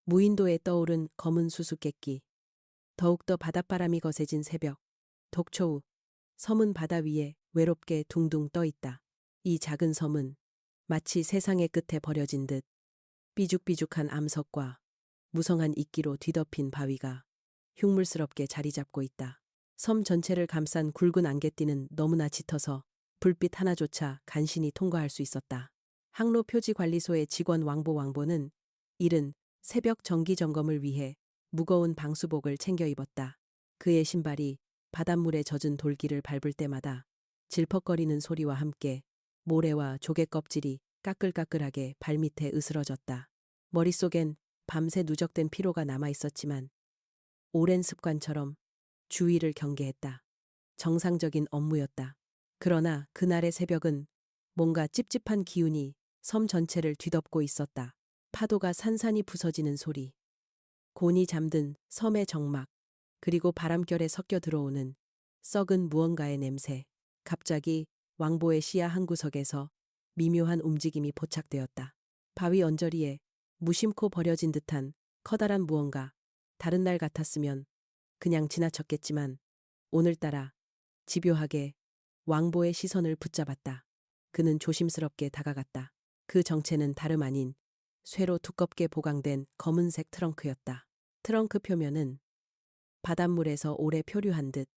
무인도에 떠오른 검은 수수께끼. 더욱더 바닷바람이 거세진 새벽. 독초우. 섬은 바다 위에 외롭게 둥둥 떠 있다. 이 작은 섬은 마치 세상의 끝에 버려진 듯 삐죽삐죽한 암석과 무성한 이끼로 뒤덮인 바위가 흉물스럽게 자리 잡고 있다. 섬 전체를 감싼 굵은 안개띠는 너무나 짙어서 불빛 하나조차 간신히 통과할 수 있었다. 항로 표지 관리소의 직원 왕보는 이른 새벽 정기 점검을 위해 무거운 방수복을 챙겨 입었다. 그의 신발이 바닷물에 젖은 돌길을 밟을 때마다 질퍽거리는 소리와 함께 모래와 조개 껍질이 까끌까끌하게 발밑에 으스러졌다. 머릿속엔 밤새 누적된 피로가 남아 있었지만 오랜 습관처럼 주의를 경계했다. 정상적인 업무였다. 그러나 그날의 새벽은 뭔가 찝찝한 기운이 섬 전체를 뒤덮고 있었다. 파도가 산산이 부서지는 소리, 곤히 잠든 섬의 정막, 그리고 바람결에 섞여 들어오는 썩은 무언가의 냄새. 갑자기 왕보의 시야 한 구석에서 미묘한 움직임이 포착되었다. 바위 언저리에 무심코 버려진 듯한 커다란 무언가. 다른 날 같았으면 그냥 지나쳤겠지만 오늘따라 집요하게 왕보의 시선을 붙잡았다. 그는 조심스럽게 다가갔다. 그 정체는 다름 아닌 쇠로 두껍게 보강된 검은색 트렁크였다. 트렁크 표면은 바닷물에서 오래 표류한 듯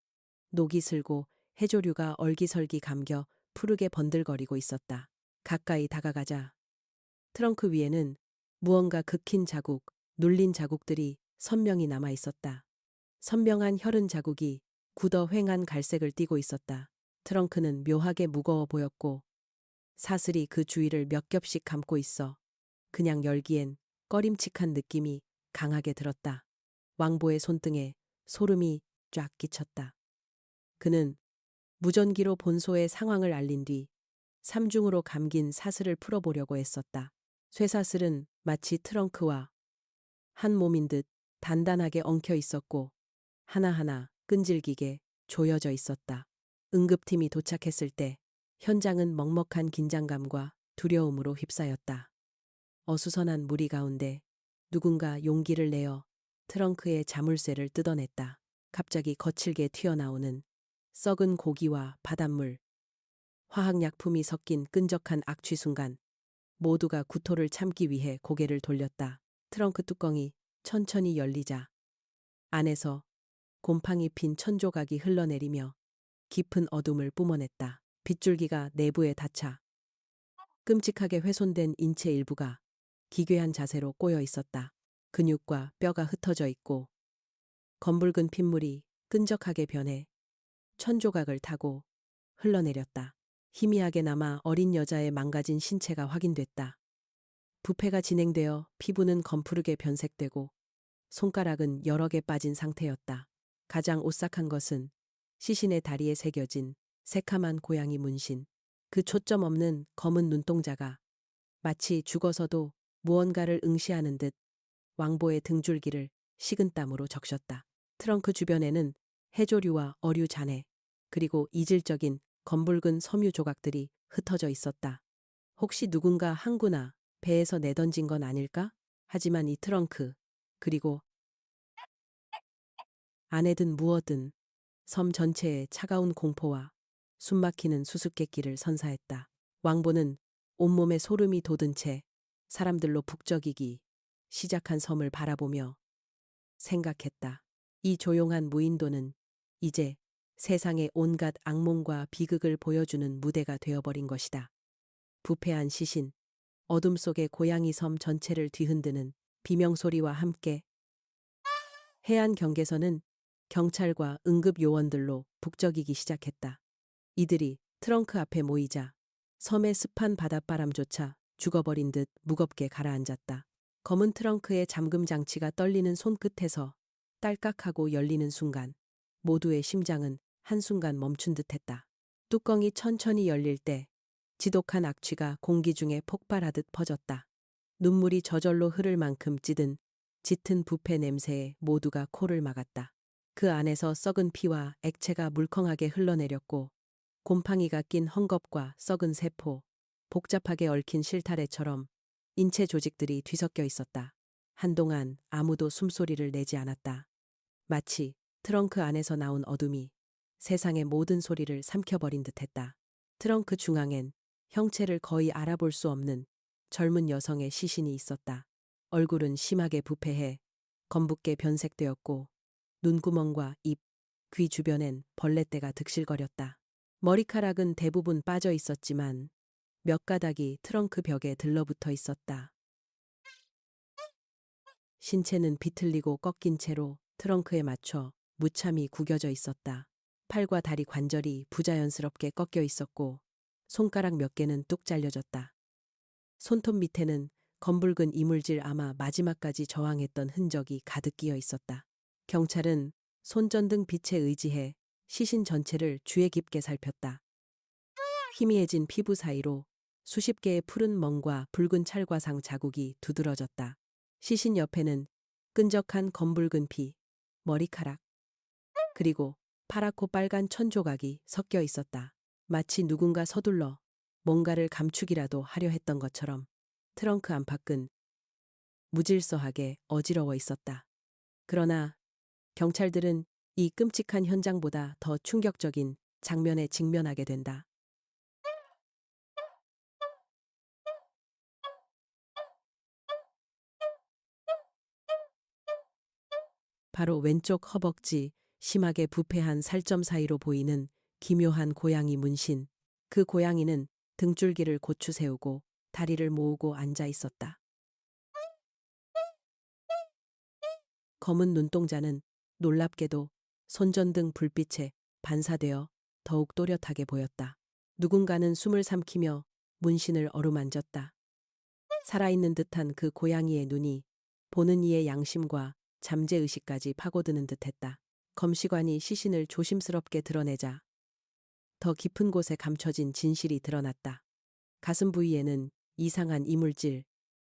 녹이 슬고 해조류가 얼기설기 감겨 푸르게 번들거리고 있었다. 가까이 다가가자 트렁크 위에는 무언가 긁힌 자국, 눌린 자국들이 선명히 남아 있었다. 선명한 혈흔 자국이 굳어 휑한 갈색을 띠고 있었다. 트렁크는 묘하게 무거워 보였고 사슬이 그 주위를 몇 겹씩 감고 있어 그냥 열기엔 꺼림칙한 느낌이 강하게 들었다. 왕보의 손등에 소름이 쫙 끼쳤다. 그는 무전기로 본소의 상황을 알린 뒤 삼중으로 감긴 사슬을 풀어보려고 애썼다. 쇠사슬은 마치 트렁크와 한 몸인 듯 단단하게 엉켜 있었고 하나하나 끈질기게 조여져 있었다. 응급팀이 도착했을 때 현장은 먹먹한 긴장감과 두려움으로 휩싸였다. 어수선한 무리 가운데 누군가 용기를 내어 트렁크의 자물쇠를 뜯어냈다. 갑자기 거칠게 튀어나오는 썩은 고기와 바닷물, 화학약품이 섞인 끈적한 악취 순간 모두가 구토를 참기 위해 고개를 돌렸다. 트렁크 뚜껑이 천천히 열리자 안에서 곰팡이 핀 천조각이 흘러내리며 깊은 어둠을 뿜어냈다. 빗줄기가 내부에 닿자 끔찍하게 훼손된 인체 일부가 기괴한 자세로 꼬여 있었다. 근육과 뼈가 흩어져 있고 검붉은 핏물이 끈적하게 변해 천조각을 타고 흘러내렸다. 희미하게 남아 어린 여자의 망가진 신체가 확인됐다. 부패가 진행되어 피부는 검푸르게 변색되고 손가락은 여러 개 빠진 상태였다. 가장 오싹한 것은 시신의 다리에 새겨진 새카만 고양이 문신. 그 초점 없는 검은 눈동자가 마치 죽어서도 무언가를 응시하는 듯 왕보의 등줄기를 식은땀으로 적셨다. 트렁크 주변에는 해조류와 어류 잔해 그리고 이질적인 검붉은 섬유 조각들이 흩어져 있었다. 혹시 누군가 항구나 배에서 내던진 건 아닐까? 하지만 이 트렁크 그리고 안에 든 무엇든 섬 전체에 차가운 공포와 숨막히는 수수께끼를 선사했다. 왕보는 온몸에 소름이 돋은 채 사람들로 북적이기 시작한 섬을 바라보며 생각했다. 이 조용한 무인도는 이제 세상의 온갖 악몽과 비극을 보여주는 무대가 되어버린 것이다. 부패한 시신, 어둠 속의 고양이 섬 전체를 뒤흔드는 비명소리와 함께 해안 경계선은 경찰과 응급 요원들로 북적이기 시작했다. 이들이 트렁크 앞에 모이자 섬의 습한 바닷바람조차 죽어버린 듯 무겁게 가라앉았다. 검은 트렁크의 잠금 장치가 떨리는 손끝에서 딸깍하고 열리는 순간 모두의 심장은 한순간 멈춘 듯했다. 뚜껑이 천천히 열릴 때 지독한 악취가 공기 중에 폭발하듯 퍼졌다. 눈물이 저절로 흐를 만큼 찌든 짙은 부패 냄새에 모두가 코를 막았다. 그 안에서 썩은 피와 액체가 물컹하게 흘러내렸고 곰팡이가 낀 헝겊과 썩은 세포, 복잡하게 얽힌 실타래처럼 인체 조직들이 뒤섞여 있었다. 한동안 아무도 숨소리를 내지 않았다. 마치 트렁크 안에서 나온 어둠이 세상의 모든 소리를 삼켜버린 듯했다. 트렁크 중앙엔 형체를 거의 알아볼 수 없는 젊은 여성의 시신이 있었다. 얼굴은 심하게 부패해 검붉게 변색되었고 눈구멍과 입, 귀 주변엔 벌레떼가 득실거렸다. 머리카락은 대부분 빠져 있었지만 몇 가닥이 트렁크 벽에 들러붙어 있었다. 신체는 비틀리고 꺾인 채로 트렁크에 맞춰 무참히 구겨져 있었다. 팔과 다리 관절이 부자연스럽게 꺾여 있었고 손가락 몇 개는 뚝 잘려졌다. 손톱 밑에는 검붉은 이물질 아마 마지막까지 저항했던 흔적이 가득 끼어 있었다. 경찰은 손전등 빛에 의지해 시신 전체를 주의 깊게 살폈다. 희미해진 피부 사이로 수십 개의 푸른 멍과 붉은 찰과상 자국이 두드러졌다. 시신 옆에는 끈적한 검붉은 피, 머리카락, 그리고 파랗고 빨간 천조각이 섞여 있었다. 마치 누군가 서둘러 뭔가를 감추기라도 하려 했던 것처럼 트렁크 안팎은 무질서하게 어지러워 있었다. 그러나 경찰들은 이 끔찍한 현장보다 더 충격적인 장면에 직면하게 된다. 바로 왼쪽 허벅지 심하게 부패한 살점 사이로 보이는 기묘한 고양이 문신. 그 고양이는 등줄기를 고추 세우고 다리를 모으고 앉아 있었다. 검은 눈동자는 놀랍게도 손전등 불빛에 반사되어 더욱 또렷하게 보였다. 누군가는 숨을 삼키며 문신을 어루만졌다. 살아있는 듯한 그 고양이의 눈이 보는 이의 양심과 잠재의식까지 파고드는 듯했다. 검시관이 시신을 조심스럽게 드러내자 더 깊은 곳에 감춰진 진실이 드러났다. 가슴 부위에는 이상한 이물질,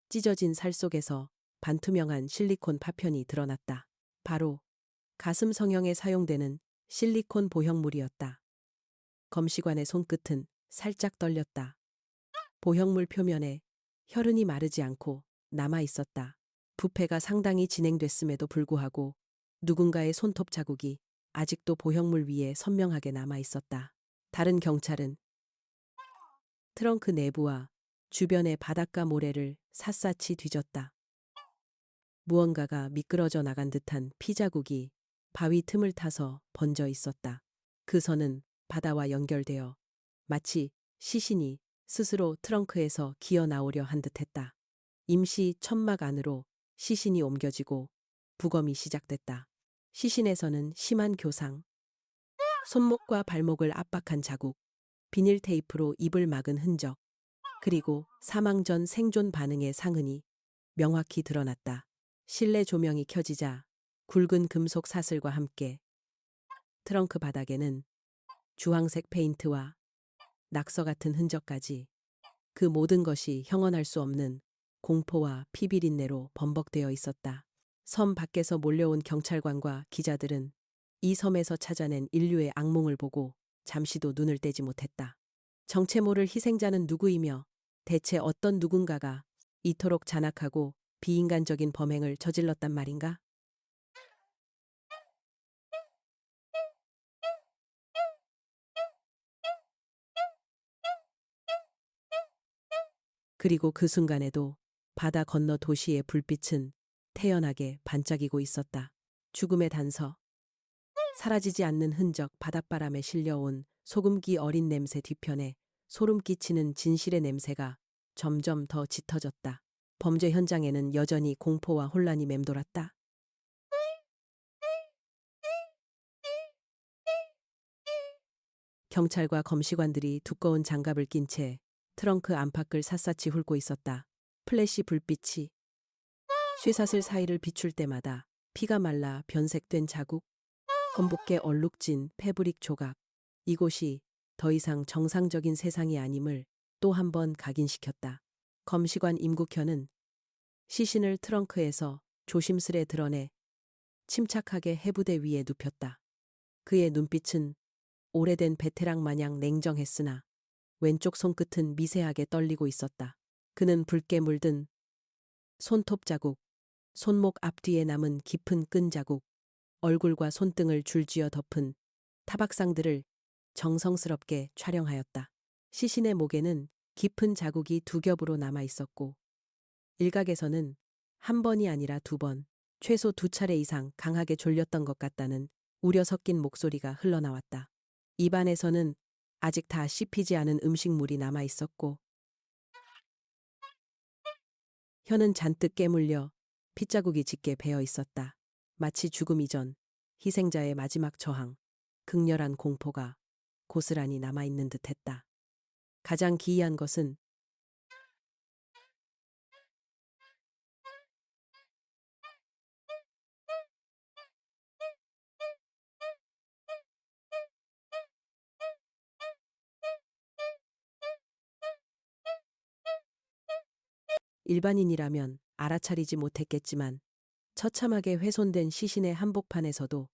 찢어진 살 속에서 반투명한 실리콘 파편이 드러났다. 바로 가슴 성형에 사용되는 실리콘 보형물이었다. 검시관의 손끝은 살짝 떨렸다. 보형물 표면에 혈흔이 마르지 않고 남아 있었다. 부패가 상당히 진행됐음에도 불구하고 누군가의 손톱 자국이 아직도 보형물 위에 선명하게 남아 있었다. 다른 경찰은 트렁크 내부와 주변의 바닷가 모래를 샅샅이 뒤졌다. 무언가가 미끄러져 나간 듯한 피자국이 바위 틈을 타서 번져 있었다. 그 선은 바다와 연결되어 마치 시신이 스스로 트렁크에서 기어 나오려 한 듯했다. 임시 천막 안으로 시신이 옮겨지고 부검이 시작됐다. 시신에서는 심한 교상, 손목과 발목을 압박한 자국, 비닐 테이프로 입을 막은 흔적, 그리고 사망 전 생존 반응의 상흔이 명확히 드러났다. 실내 조명이 켜지자 굵은 금속 사슬과 함께 트렁크 바닥에는 주황색 페인트와 낙서 같은 흔적까지 그 모든 것이 형언할 수 없는 공포와 피비린내로 범벅되어 있었다. 섬 밖에서 몰려온 경찰관과 기자들은 이 섬에서 찾아낸 인류의 악몽을 보고 잠시도 눈을 떼지 못했다. 정체 모를 희생자는 누구이며 대체 어떤 누군가가 이토록 잔악하고 비인간적인 범행을 저질렀단 말인가? 그리고 그 순간에도 바다 건너 도시의 불빛은 태연하게 반짝이고 있었다. 죽음의 단서, 사라지지 않는 흔적, 바닷바람에 실려온 소금기 어린 냄새 뒤편에 소름 끼치는 진실의 냄새가 점점 더 짙어졌다. 범죄 현장에는 여전히 공포와 혼란이 맴돌았다. 경찰과 검시관들이 두꺼운 장갑을 낀 채 트렁크 안팎을 샅샅이 훑고 있었다. 플래시 불빛이 쇠사슬 사이를 비출 때마다 피가 말라 변색된 자국, 검붉게 얼룩진 패브릭 조각, 이곳이 더 이상 정상적인 세상이 아님을 또 한 번 각인시켰다. 검시관 임국현은 시신을 트렁크에서 조심스레 드러내 침착하게 해부대 위에 눕혔다. 그의 눈빛은 오래된 베테랑 마냥 냉정했으나 왼쪽 손끝은 미세하게 떨리고 있었다. 그는 붉게 물든 손톱 자국, 손목 앞뒤에 남은 깊은 끈 자국, 얼굴과 손등을 줄지어 덮은 타박상들을 정성스럽게 촬영하였다. 시신의 목에는 깊은 자국이 두 겹으로 남아 있었고, 일각에서는 한 번이 아니라 두 번, 최소 두 차례 이상 강하게 졸렸던 것 같다는 우려 섞인 목소리가 흘러나왔다. 입안에서는 아직 다 씹히지 않은 음식물이 남아 있었고, 혀는 잔뜩 깨물려 핏자국이 짙게 배어 있었다. 마치 죽음 이전 희생자의 마지막 저항, 극렬한 공포가 고스란히 남아있는 듯했다. 가장 기이한 것은 일반인이라면 알아차리지 못했겠지만 처참하게 훼손된 시신의 한복판에서도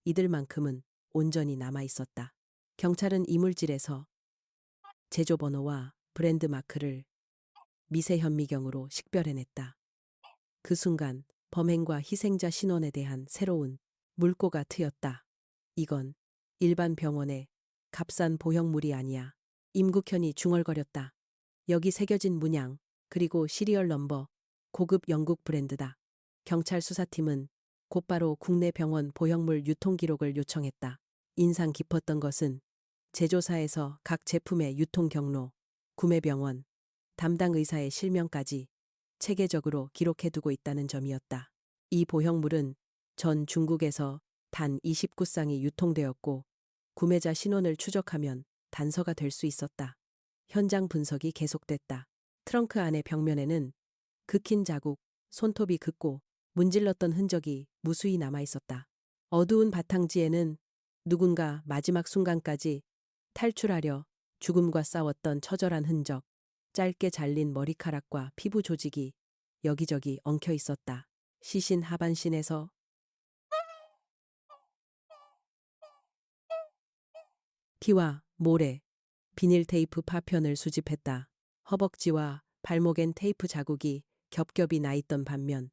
이들만큼은 온전히 남아 있었다. 경찰은 이물질에서 제조번호와 브랜드 마크를 미세 현미경으로 식별해냈다. 그 순간 범행과 희생자 신원에 대한 새로운 물꼬가 트였다. 이건 일반 병원의 값싼 보형물이 아니야. 임국현이 중얼거렸다. 여기 새겨진 문양, 그리고 시리얼 넘버, 고급 영국 브랜드다. 경찰 수사팀은 곧바로 국내 병원 보형물 유통 기록을 요청했다. 인상 깊었던 것은 제조사에서 각 제품의 유통 경로, 구매 병원, 담당 의사의 실명까지 체계적으로 기록해두고 있다는 점이었다. 이 보형물은 전 중국에서 단 29쌍이 유통되었고, 구매자 신원을 추적하면 단서가 될 수 있었다. 현장 분석이 계속됐다. 트렁크 안의 벽면에는 긁힌 자국, 손톱이 긋고 문질렀던 흔적이 무수히 남아 있었다. 어두운 바탕지에는 누군가 마지막 순간까지 탈출하려 죽음과 싸웠던 처절한 흔적, 짧게 잘린 머리카락과 피부 조직이 여기저기 엉켜 있었다. 시신 하반신에서 피와 모래, 비닐 테이프 파편을 수집했다. 허벅지와 발목엔 테이프 자국이 겹겹이 나 있던 반면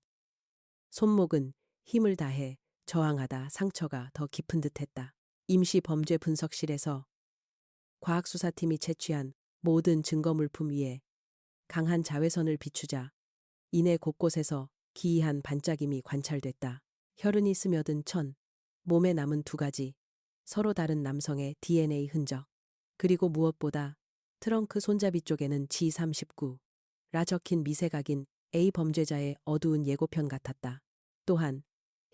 손목은 힘을 다해 저항하다 상처가 더 깊은 듯했다. 임시 범죄 분석실에서 과학수사팀이 채취한 모든 증거물품 위에 강한 자외선을 비추자 이내 곳곳에서 기이한 반짝임이 관찰됐다. 혈흔이 스며든 천, 몸에 남은 두 가지 서로 다른 남성의 DNA 흔적, 그리고 무엇보다 트렁크 손잡이 쪽에는 G39라 적힌 미세각인 A 범죄자의 어두운 예고편 같았다. 또한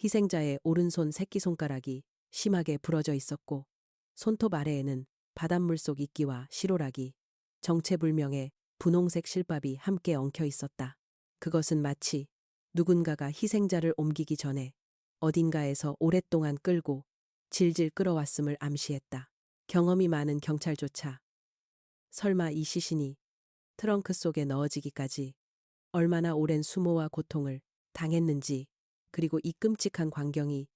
희생자의 오른손 새끼손가락이 심하게 부러져 있었고, 손톱 아래에는 바닷물 속 이끼와 시로락이, 정체불명의 분홍색 실밥이 함께 엉켜 있었다. 그것은 마치 누군가가 희생자를 옮기기 전에 어딘가에서 오랫동안 끌고 질질 끌어왔음을 암시했다. 경험이 많은 경찰조차 설마 이 시신이 트렁크 속에 넣어지기까지 얼마나 오랜 수모와 고통을 당했는지, 그리고 이 끔찍한 광경이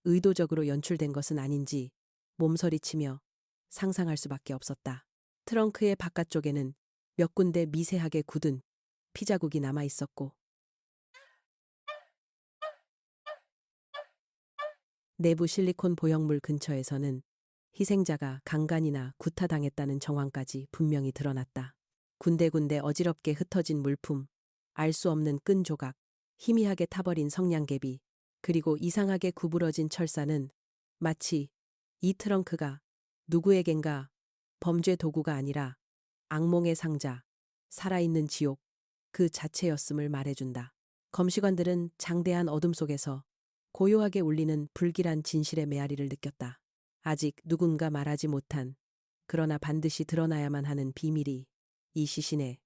의도적으로 연출된 것은 아닌지 몸서리치며 상상할 수밖에 없었다. 트렁크의 바깥쪽에는 몇 군데 미세하게 굳은 피자국이 남아 있었고, 내부 실리콘 보형물 근처에서는 희생자가 강간이나 구타당했다는 정황까지 분명히 드러났다. 군데군데 어지럽게 흩어진 물품, 알 수 없는 끈 조각, 희미하게 타버린 성냥개비, 그리고 이상하게 구부러진 철사는 마치 이 트렁크가 누구에겐가 범죄 도구가 아니라 악몽의 상자, 살아있는 지옥 그 자체였음을 말해준다. 검시관들은 장대한 어둠 속에서 고요하게 울리는 불길한 진실의 메아리를 느꼈다. 아직 누군가 말하지 못한, 그러나 반드시 드러나야만 하는 비밀이 이 시신에,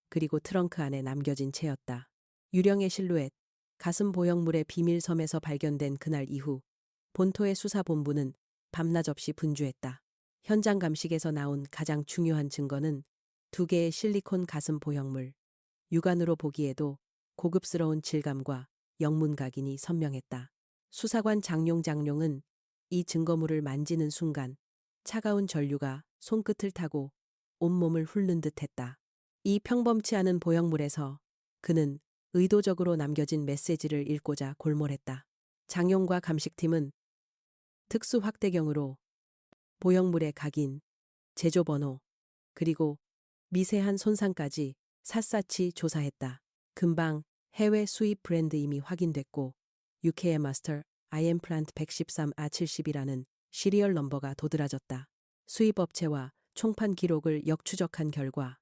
그리고 트렁크 안에 남겨진 채였다. 유령의 실루엣, 가슴 보형물의 비밀섬에서 발견된 그날 이후 본토의 수사본부는 밤낮 없이 분주했다. 현장 감식에서 나온 가장 중요한 증거는 두 개의 실리콘 가슴 보형물, 육안으로 보기에도 고급스러운 질감과 영문각인이 선명했다. 수사관 장룡은 이 증거물을 만지는 순간 차가운 전류가 손끝을 타고 온몸을 훑는 듯했다. 이 평범치 않은 보형물에서 그는 의도적으로 남겨진 메시지를 읽고자 골몰했다. 장용과 감식팀은 특수 확대경으로 보형물의 각인, 제조 번호, 그리고 미세한 손상까지 샅샅이 조사했다. 금방 해외 수입 브랜드 이미 확인됐고 UK의 마스터 IM 플란트 113A70이라는 시리얼 넘버가 도드라졌다. 수입 업체와 총판 기록을 역추적한 결과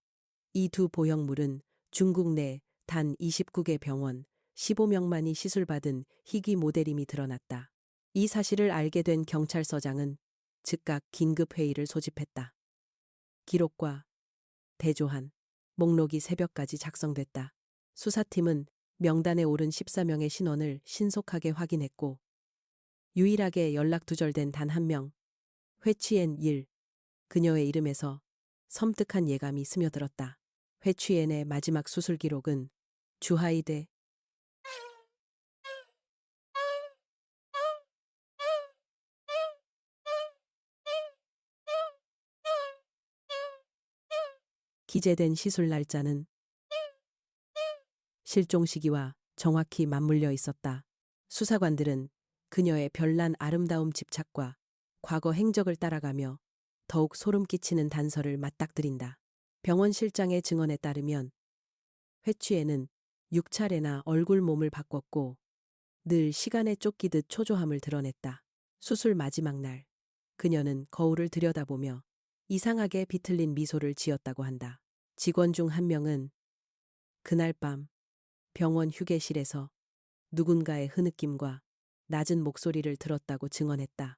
이 두 보형물은 중국 내 단 29개 병원 15명만이 시술받은 희귀 모델임이 드러났다. 이 사실을 알게 된 경찰서장은 즉각 긴급회의를 소집했다. 기록과 대조한 목록이 새벽까지 작성됐다. 수사팀은 명단에 오른 14명의 신원을 신속하게 확인했고 유일하게 연락 두절된 단 한 명, 회취엔 일, 그녀의 이름에서 섬뜩한 예감이 스며들었다. 회취엔의 마지막 수술 기록은 주하이대 기재된 시술 날짜는 실종 시기와 정확히 맞물려 있었다. 수사관들은 그녀의 별난 아름다움 집착과 과거 행적을 따라가며 더욱 소름 끼치는 단서를 맞닥뜨린다. 병원 실장의 증언에 따르면 회취에는 6차례나 얼굴 몸을 바꿨고 늘 시간에 쫓기듯 초조함을 드러냈다. 수술 마지막 날 그녀는 거울을 들여다보며 이상하게 비틀린 미소를 지었다고 한다. 직원 중 한 명은 그날 밤 병원 휴게실에서 누군가의 흐느낌과 낮은 목소리를 들었다고 증언했다.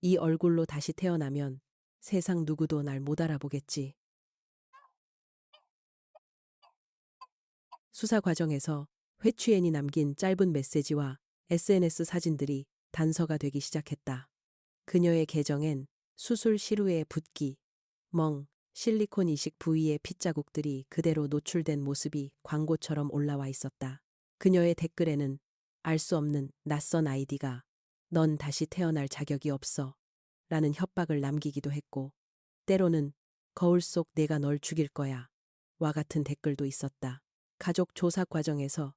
이 얼굴로 다시 태어나면 세상 누구도 날 못 알아보겠지. 수사 과정에서 회취엔이 남긴 짧은 메시지와 SNS 사진들이 단서가 되기 시작했다. 그녀의 계정엔 수술 시루의 붓기, 멍, 실리콘 이식 부위의 핏자국들이 그대로 노출된 모습이 광고처럼 올라와 있었다. 그녀의 댓글에는 알 수 없는 낯선 아이디가 넌 다시 태어날 자격이 없어 라는 협박을 남기기도 했고 때로는 거울 속 내가 널 죽일 거야 와 같은 댓글도 있었다. 가족 조사 과정에서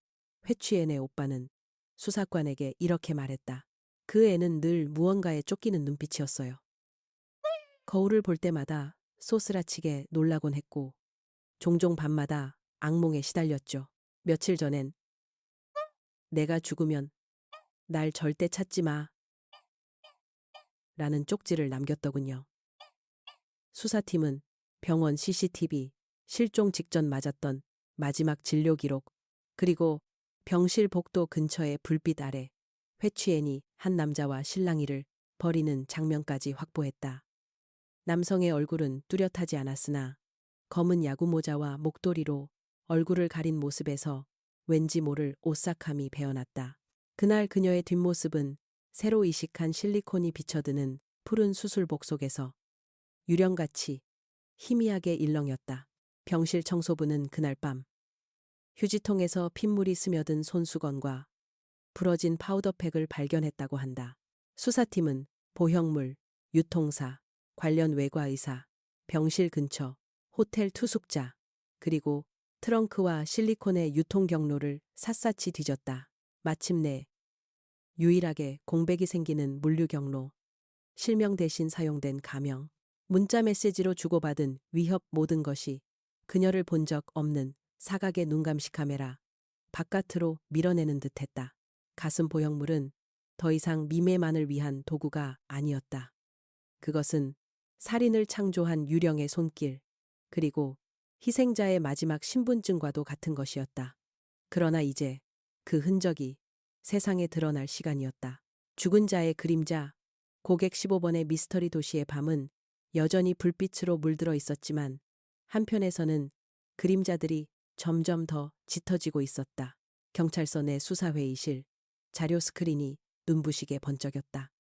회취엔의 오빠는 수사관에게 이렇게 말했다. 그 애는 늘 무언가에 쫓기는 눈빛이었어요. 거울을 볼 때마다 소스라치게 놀라곤 했고 종종 밤마다 악몽에 시달렸죠. 며칠 전엔 내가 죽으면 날 절대 찾지 마 라는 쪽지를 남겼더군요. 수사팀은 병원 CCTV, 실종 직전 맞았던 마지막 진료 기록, 그리고 병실 복도 근처의 불빛 아래 회취엔이 한 남자와 실랑이를 벌이는 장면까지 확보했다. 남성의 얼굴은 뚜렷하지 않았으나 검은 야구모자와 목도리로 얼굴을 가린 모습에서 왠지 모를 오싹함이 배어났다. 그날 그녀의 뒷모습은 새로 이식한 실리콘이 비쳐드는 푸른 수술복 속에서 유령같이 희미하게 일렁였다. 병실 청소부는 그날 밤 휴지통에서 핏물이 스며든 손수건과 부러진 파우더팩을 발견했다고 한다. 수사팀은 보형물, 유통사, 관련 외과의사, 병실 근처, 호텔 투숙자, 그리고 트렁크와 실리콘의 유통 경로를 샅샅이 뒤졌다. 마침내 유일하게 공백이 생기는 물류 경로, 실명 대신 사용된 가명, 문자 메시지로 주고받은 위협 모든 것이 그녀를 본 적 없는 사각의 눈감시 카메라 바깥으로 밀어내는 듯했다. 가슴 보형물은 더 이상 미매만을 위한 도구가 아니었다. 그것은 살인을 창조한 유령의 손길, 그리고 희생자의 마지막 신분증과도 같은 것이었다. 그러나 이제 그 흔적이 세상에 드러날 시간이었다. 죽은 자의 그림자, 고객 15번의 미스터리 도시의 밤은 여전히 불빛으로 물들어 있었지만 한편에서는 그림자들이 점점 더 짙어지고 있었다. 경찰서 내 수사회의실, 자료 스크린이 눈부시게 번쩍였다.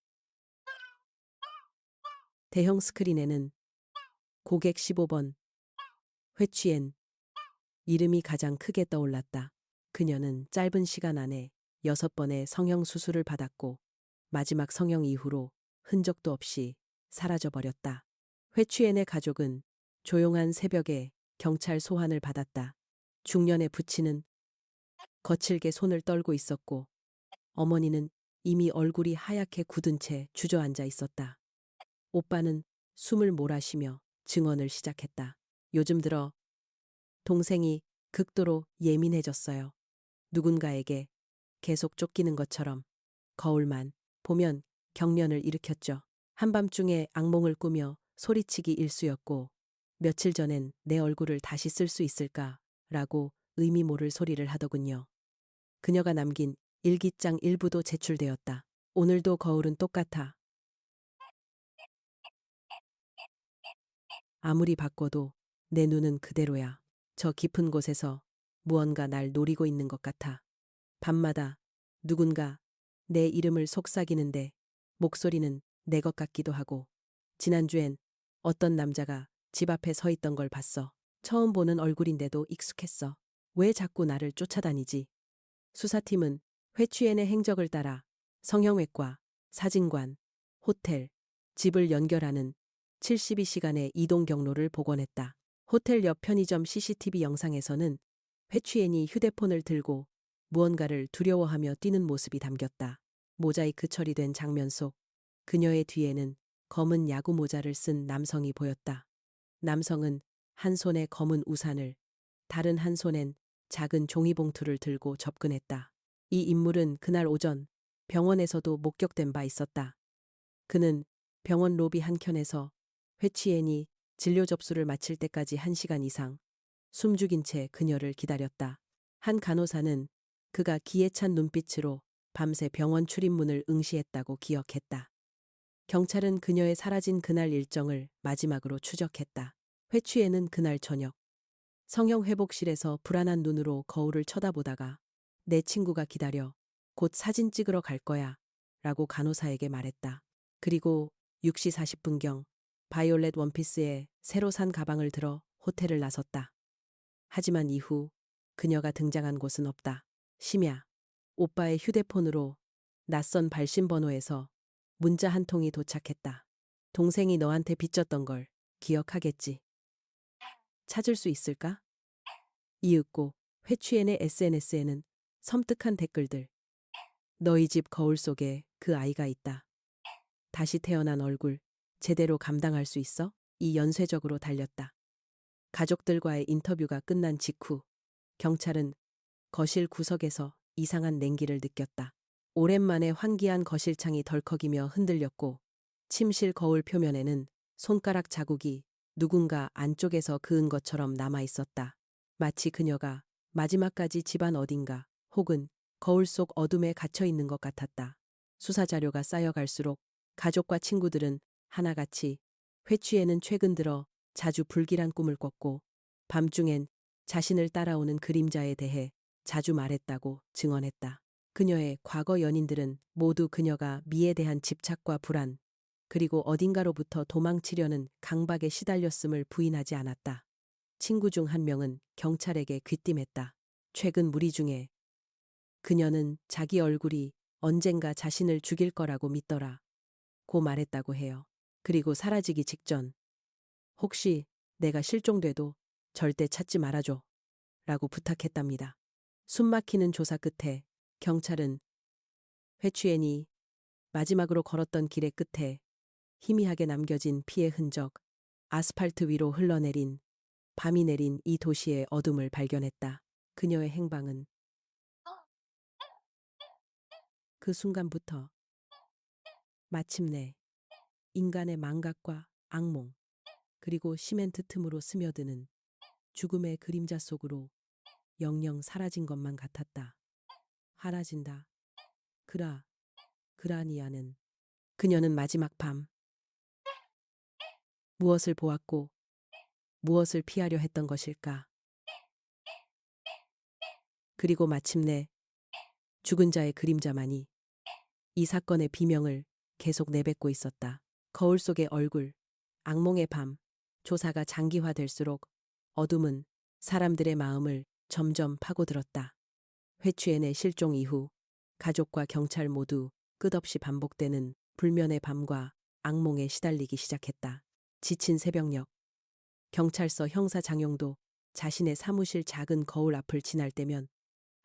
대형 스크린에는 고객 15번, 회취엔 이름이 가장 크게 떠올랐다. 그녀는 짧은 시간 안에 6번의 성형 수술을 받았고 마지막 성형 이후로 흔적도 없이 사라져버렸다. 회취엔의 가족은 조용한 새벽에 경찰 소환을 받았다. 중년의 부친은 거칠게 손을 떨고 있었고 어머니는 이미 얼굴이 하얗게 굳은 채 주저앉아 있었다. 오빠는 숨을 몰아쉬며 증언을 시작했다. 요즘 들어 동생이 극도로 예민해졌어요. 누군가에게 계속 쫓기는 것처럼 거울만 보면 경련을 일으켰죠. 한밤중에 악몽을 꾸며 소리치기 일쑤였고 며칠 전엔 내 얼굴을 다시 쓸 수 있을까? 라고 의미 모를 소리를 하더군요. 그녀가 남긴 일기장 일부도 제출되었다. 오늘도 거울은 똑같아. 아무리 바꿔도 내 눈은 그대로야. 저 깊은 곳에서 무언가 날 노리고 있는 것 같아. 밤마다 누군가 내 이름을 속삭이는데 목소리는 내 것 같기도 하고 지난주엔 어떤 남자가 집 앞에 서 있던 걸 봤어. 처음 보는 얼굴인데도 익숙했어. 왜 자꾸 나를 쫓아다니지? 수사팀은 회취엔의 행적을 따라 성형외과, 사진관, 호텔, 집을 연결하는 72시간의 이동 경로를 복원했다. 호텔 옆 편의점 CCTV 영상에서는 회취엔이 휴대폰을 들고 무언가를 두려워하며 뛰는 모습이 담겼다. 모자이크 처리된 장면 속 그녀의 뒤에는 검은 야구 모자를 쓴 남성이 보였다. 남성은 한 손에 검은 우산을, 다른 한 손엔 작은 종이봉투를 들고 접근했다. 이 인물은 그날 오전 병원에서도 목격된 바 있었다. 그는 병원 로비 한켠에서 회취엔이 진료 접수를 마칠 때까지 1시간 이상 숨죽인 채 그녀를 기다렸다. 한 간호사는 그가 기에 찬 눈빛으로 밤새 병원 출입문을 응시했다고 기억했다. 경찰은 그녀의 사라진 그날 일정을 마지막으로 추적했다. 회취엔은 그날 저녁 성형회복실에서 불안한 눈으로 거울을 쳐다보다가 내 친구가 기다려 곧 사진 찍으러 갈 거야 라고 간호사에게 말했다. 그리고 6시 40분경 바이올렛 원피스에 새로 산 가방을 들어 호텔을 나섰다. 하지만 이후 그녀가 등장한 곳은 없다. 심야, 오빠의 휴대폰으로 낯선 발신 번호에서 문자 한 통이 도착했다. 동생이 너한테 빚졌던 걸 기억하겠지. 찾을 수 있을까? 이윽고 회취엔의 SNS에는 섬뜩한 댓글들. 너희 집 거울 속에 그 아이가 있다. 다시 태어난 얼굴 제대로 감당할 수 있어? 이 연쇄적으로 달렸다. 가족들과의 인터뷰가 끝난 직후 경찰은 거실 구석에서 이상한 냉기를 느꼈다. 오랜만에 환기한 거실창이 덜컥이며 흔들렸고 침실 거울 표면에는 손가락 자국이 누군가 안쪽에서 그은 것처럼 남아 있었다. 마치 그녀가 마지막까지 집안 어딘가 혹은 거울 속 어둠에 갇혀 있는 것 같았다. 수사 자료가 쌓여갈수록 가족과 친구들은 하나같이 회취에는 최근 들어 자주 불길한 꿈을 꿨고 밤중엔 자신을 따라오는 그림자에 대해 자주 말했다고 증언했다. 그녀의 과거 연인들은 모두 그녀가 미에 대한 집착과 불안, 그리고 어딘가로부터 도망치려는 강박에 시달렸음을 부인하지 않았다. 친구 중 한 명은 경찰에게 귀띔했다. 최근 무리 중에 그녀는 자기 얼굴이 언젠가 자신을 죽일 거라고 믿더라. 고 말했다고 해요. 그리고 사라지기 직전 혹시 내가 실종돼도 절대 찾지 말아줘 라고 부탁했답니다. 숨막히는 조사 끝에 경찰은 회취엔이 마지막으로 걸었던 길의 끝에 희미하게 남겨진 피의 흔적, 아스팔트 위로 흘러내린 밤이 내린 이 도시의 어둠을 발견했다. 그녀의 행방은 그 순간부터 마침내 인간의 망각과 악몽, 그리고 시멘트 틈으로 스며드는 죽음의 그림자 속으로 영영 사라진 것만 같았다. 사라진다. 그라니아는 그녀는 마지막 밤 무엇을 보았고 무엇을 피하려 했던 것일까? 그리고 마침내 죽은 자의 그림자만이 이 사건의 비명을 계속 내뱉고 있었다. 거울 속의 얼굴, 악몽의 밤, 조사가 장기화될수록 어둠은 사람들의 마음을 점점 파고들었다. 회취엔의 실종 이후 가족과 경찰 모두 끝없이 반복되는 불면의 밤과 악몽에 시달리기 시작했다. 지친 새벽녘, 경찰서 형사 장용도 자신의 사무실 작은 거울 앞을 지날 때면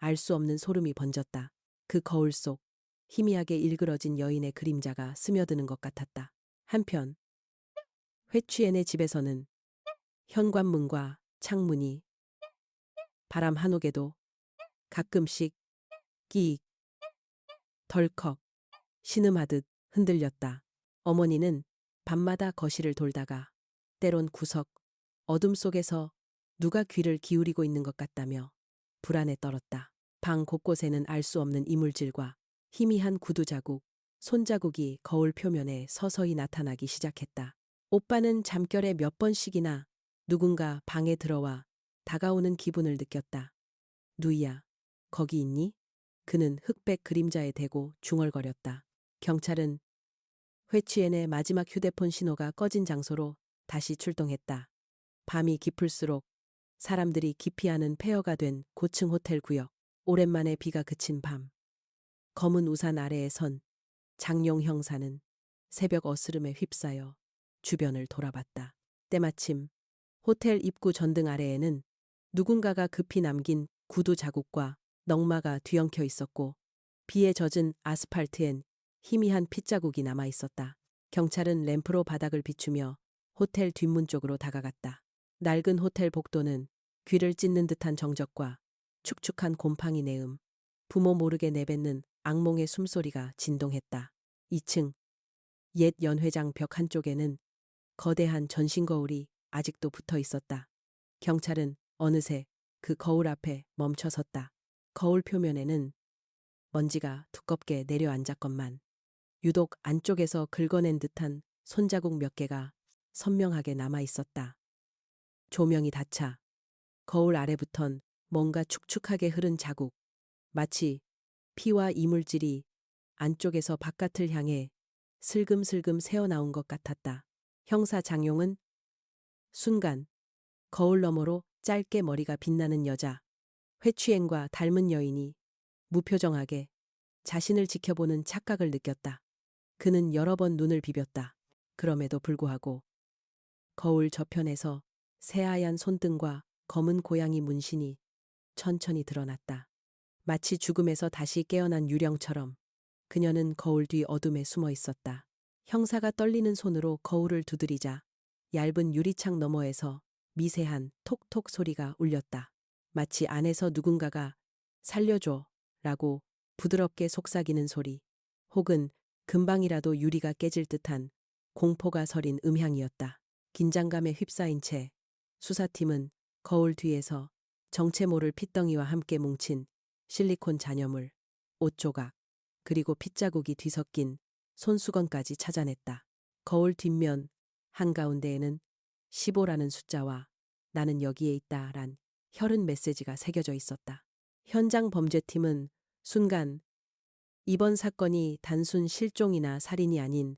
알 수 없는 소름이 번졌다. 그 거울 속 희미하게 일그러진 여인의 그림자가 스며드는 것 같았다. 한편 회취엔의 집에서는 현관문과 창문이 바람 한옥에도 가끔씩 끼익, 덜컥, 신음하듯 흔들렸다. 어머니는 밤마다 거실을 돌다가 때론 구석, 어둠 속에서 누가 귀를 기울이고 있는 것 같다며 불안에 떨었다. 방 곳곳에는 알 수 없는 이물질과 희미한 구두 자국, 손자국이 거울 표면에 서서히 나타나기 시작했다. 오빠는 잠결에 몇 번씩이나 누군가 방에 들어와 다가오는 기분을 느꼈다. 누이야, 거기 있니? 그는 흑백 그림자에 대고 중얼거렸다. 경찰은 회취엔의 마지막 휴대폰 신호가 꺼진 장소로 다시 출동했다. 밤이 깊을수록 사람들이 기피하는 폐허가 된 고층 호텔 구역. 오랜만에 비가 그친 밤. 검은 우산 아래에 선 장용 형사는 새벽 어스름에 휩싸여 주변을 돌아봤다. 때마침 호텔 입구 전등 아래에는 누군가가 급히 남긴 구두 자국과 넝마가 뒤엉켜 있었고 비에 젖은 아스팔트엔 희미한 핏자국이 남아 있었다. 경찰은 램프로 바닥을 비추며 호텔 뒷문 쪽으로 다가갔다. 낡은 호텔 복도는 귀를 찢는 듯한 정적과 축축한 곰팡이 내음, 부모 모르게 내뱉는 악몽의 숨소리가 진동했다. 2층 옛 연회장 벽 한쪽에는 거대한 전신 거울이 아직도 붙어 있었다. 경찰은 어느새 그 거울 앞에 멈춰 섰다. 거울 표면에는 먼지가 두껍게 내려앉았건만 유독 안쪽에서 긁어낸 듯한 손자국 몇 개가 선명하게 남아 있었다. 조명이 닫자 거울 아래부턴 뭔가 축축하게 흐른 자국, 마치 피와 이물질이 안쪽에서 바깥을 향해 슬금슬금 새어나온 것 같았다. 형사 장용은 순간 거울 너머로 짧게 머리가 빛나는 여자, 회취행과 닮은 여인이 무표정하게 자신을 지켜보는 착각을 느꼈다. 그는 여러 번 눈을 비볐다. 그럼에도 불구하고 거울 저편에서 새하얀 손등과 검은 고양이 문신이 천천히 드러났다. 마치 죽음에서 다시 깨어난 유령처럼 그녀는 거울 뒤 어둠에 숨어 있었다. 형사가 떨리는 손으로 거울을 두드리자 얇은 유리창 너머에서 미세한 톡톡 소리가 울렸다. 마치 안에서 누군가가 살려줘 라고 부드럽게 속삭이는 소리, 혹은 금방이라도 유리가 깨질 듯한 공포가 서린 음향이었다. 긴장감에 휩싸인 채 수사팀은 거울 뒤에서 정체 모를 핏덩이와 함께 뭉친 실리콘 잔여물, 옷 조각, 그리고 핏자국이 뒤섞인 손수건까지 찾아냈다. 거울 뒷면 한가운데에는 15라는 숫자와 나는 여기에 있다란 혈흔 메시지가 새겨져 있었다. 현장 범죄팀은 순간 이번 사건이 단순 실종이나 살인이 아닌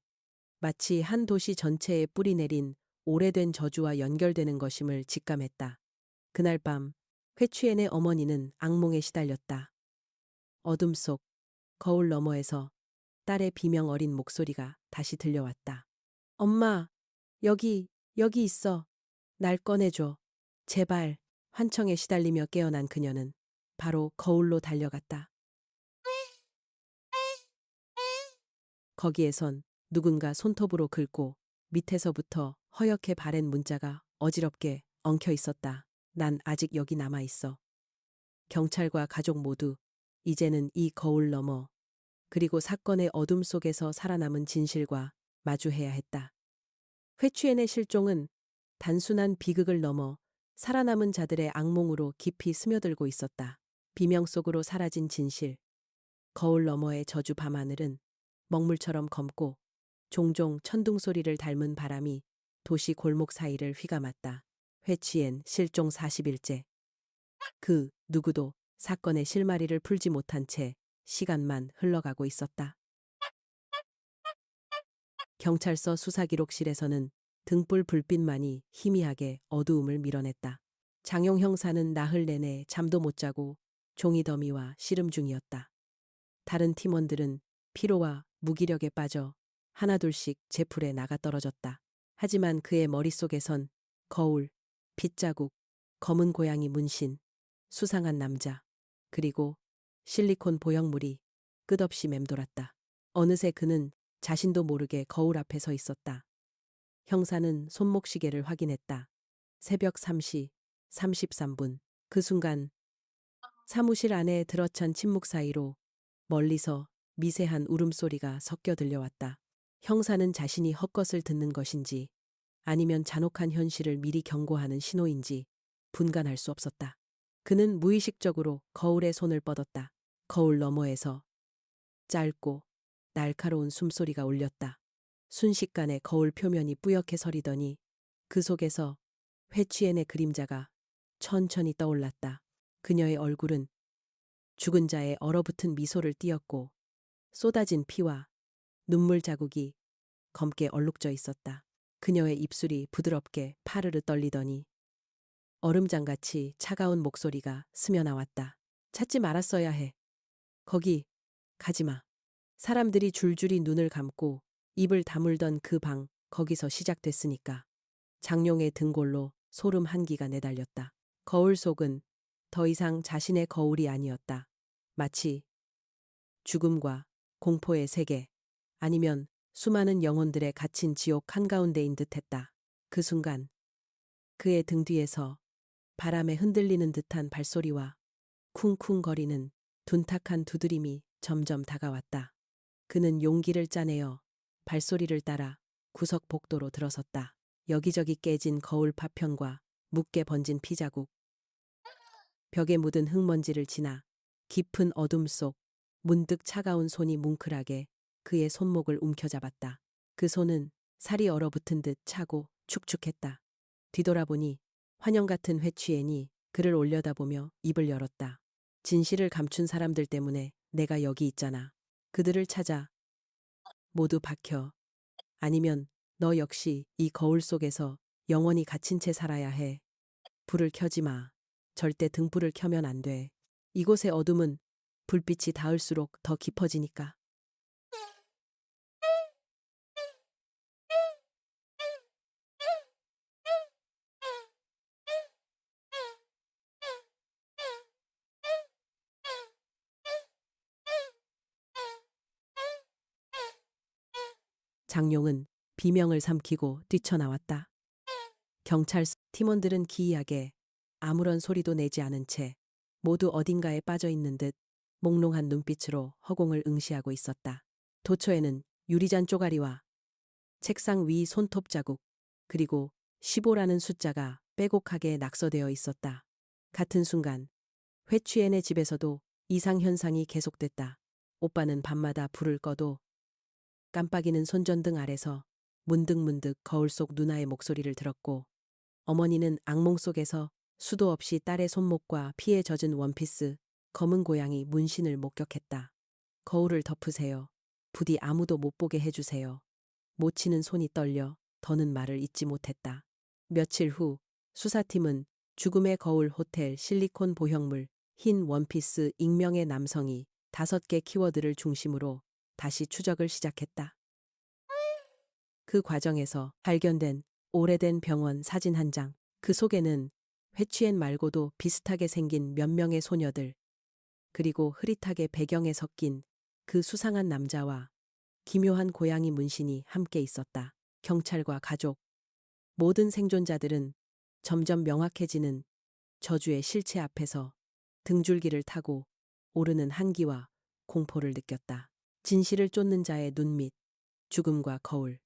마치 한 도시 전체에 뿌리 내린 오래된 저주와 연결되는 것임을 직감했다. 그날 밤 회취엔의 어머니는 악몽에 시달렸다. 어둠 속 거울 너머에서 딸의 비명 어린 목소리가 다시 들려왔다. 엄마, 여기 있어. 날 꺼내줘. 제발. 환청에 시달리며 깨어난 그녀는 바로 거울로 달려갔다. 거기에선 누군가 손톱으로 긁고 밑에서부터 허옇게 바랜 문자가 어지럽게 엉켜 있었다. 난 아직 여기 남아 있어. 경찰과 가족 모두 이제는 이 거울 너머, 그리고 사건의 어둠 속에서 살아남은 진실과 마주해야 했다. 회취엔의 실종은 단순한 비극을 넘어 살아남은 자들의 악몽으로 깊이 스며들고 있었다. 비명 속으로 사라진 진실. 거울 너머의 저주 밤하늘은 먹물처럼 검고 종종 천둥 소리를 닮은 바람이 도시 골목 사이를 휘감았다. 회취엔 실종 40일째. 그 누구도 사건의 실마리를 풀지 못한 채 시간만 흘러가고 있었다. 경찰서 수사기록실에서는 등불 불빛만이 희미하게 어두움을 밀어냈다. 장용 형사는 나흘 내내 잠도 못 자고 종이 더미와 씨름 중이었다. 다른 팀원들은 피로와 무기력에 빠져 하나둘씩 제풀에 나가 떨어졌다. 하지만 그의 머릿속에선 거울, 빗자국, 검은 고양이 문신, 수상한 남자, 그리고 실리콘 보형물이 끝없이 맴돌았다. 어느새 그는 자신도 모르게 거울 앞에 서 있었다. 형사는 손목시계를 확인했다. 새벽 3시 33분. 그 순간 사무실 안에 들어찬 침묵 사이로 멀리서 미세한 울음소리가 섞여 들려왔다. 형사는 자신이 헛것을 듣는 것인지 아니면 잔혹한 현실을 미리 경고하는 신호인지 분간할 수 없었다. 그는 무의식적으로 거울에 손을 뻗었다. 거울 너머에서 짧고 날카로운 숨소리가 울렸다. 순식간에 거울 표면이 뿌옇게 서리더니 그 속에서 회취엔의 그림자가 천천히 떠올랐다. 그녀의 얼굴은 죽은 자의 얼어붙은 미소를 띄었고 쏟아진 피와 눈물 자국이 검게 얼룩져 있었다. 그녀의 입술이 부드럽게 파르르 떨리더니 얼음장같이 차가운 목소리가 스며나왔다. 찾지 말았어야 해. 거기 가지마. 사람들이 줄줄이 눈을 감고 입을 다물던 그 방 거기서 시작됐으니까. 장룡의 등골로 소름 한기가 내달렸다. 거울 속은 더 이상 자신의 거울이 아니었다. 마치 죽음과 공포의 세계 아니면 수많은 영혼들의 갇힌 지옥 한가운데인 듯했다. 그 순간 그의 등 뒤에서 바람에 흔들리는 듯한 발소리와 쿵쿵거리는 둔탁한 두드림이 점점 다가왔다. 그는 용기를 짜내어 발소리를 따라 구석 복도로 들어섰다. 여기저기 깨진 거울 파편과 묻게 번진 피자국, 벽에 묻은 흙먼지를 지나 깊은 어둠 속 문득 차가운 손이 뭉클하게 그의 손목을 움켜잡았다. 그 손은 살이 얼어붙은 듯 차고 축축했다. 뒤돌아보니 환영 같은 회취엔이 그를 올려다보며 입을 열었다. 진실을 감춘 사람들 때문에 내가 여기 있잖아. 그들을 찾아 모두 박혀. 아니면 너 역시 이 거울 속에서 영원히 갇힌 채 살아야 해. 불을 켜지 마. 절대 등불을 켜면 안 돼. 이곳의 어둠은 불빛이 닿을수록 더 깊어지니까. 장룡은 비명을 삼키고 뛰쳐나왔다. 경찰 팀원들은 기이하게 아무런 소리도 내지 않은 채 모두 어딘가에 빠져 있는 듯 몽롱한 눈빛으로 허공을 응시하고 있었다. 도처에는 유리잔 쪼가리와 책상 위 손톱 자국, 그리고 15라는 숫자가 빼곡하게 낙서되어 있었다. 같은 순간 회취엔의 집에서도 이상현상이 계속됐다. 오빠는 밤마다 불을 꺼도 깜빡이는 손전등 아래서 문득문득 거울 속 누나의 목소리를 들었고, 어머니는 악몽 속에서 수도 없이 딸의 손목과 피에 젖은 원피스, 검은 고양이 문신을 목격했다. 거울을 덮으세요. 부디 아무도 못 보게 해주세요. 모치는 손이 떨려 더는 말을 잇지 못했다. 며칠 후 수사팀은 죽음의 거울 호텔 실리콘 보형물 흰 원피스 익명의 남성이 5개 키워드를 중심으로 다시 추적을 시작했다. 그 과정에서 발견된 오래된 병원 사진 한 장, 그 속에는 회취엔 말고도 비슷하게 생긴 몇 명의 소녀들, 그리고 흐릿하게 배경에 섞인 그 수상한 남자와 기묘한 고양이 문신이 함께 있었다. 경찰과 가족, 모든 생존자들은 점점 명확해지는 저주의 실체 앞에서 등줄기를 타고 오르는 한기와 공포를 느꼈다. 진실을 쫓는 자의 눈밑, 죽음과 거울,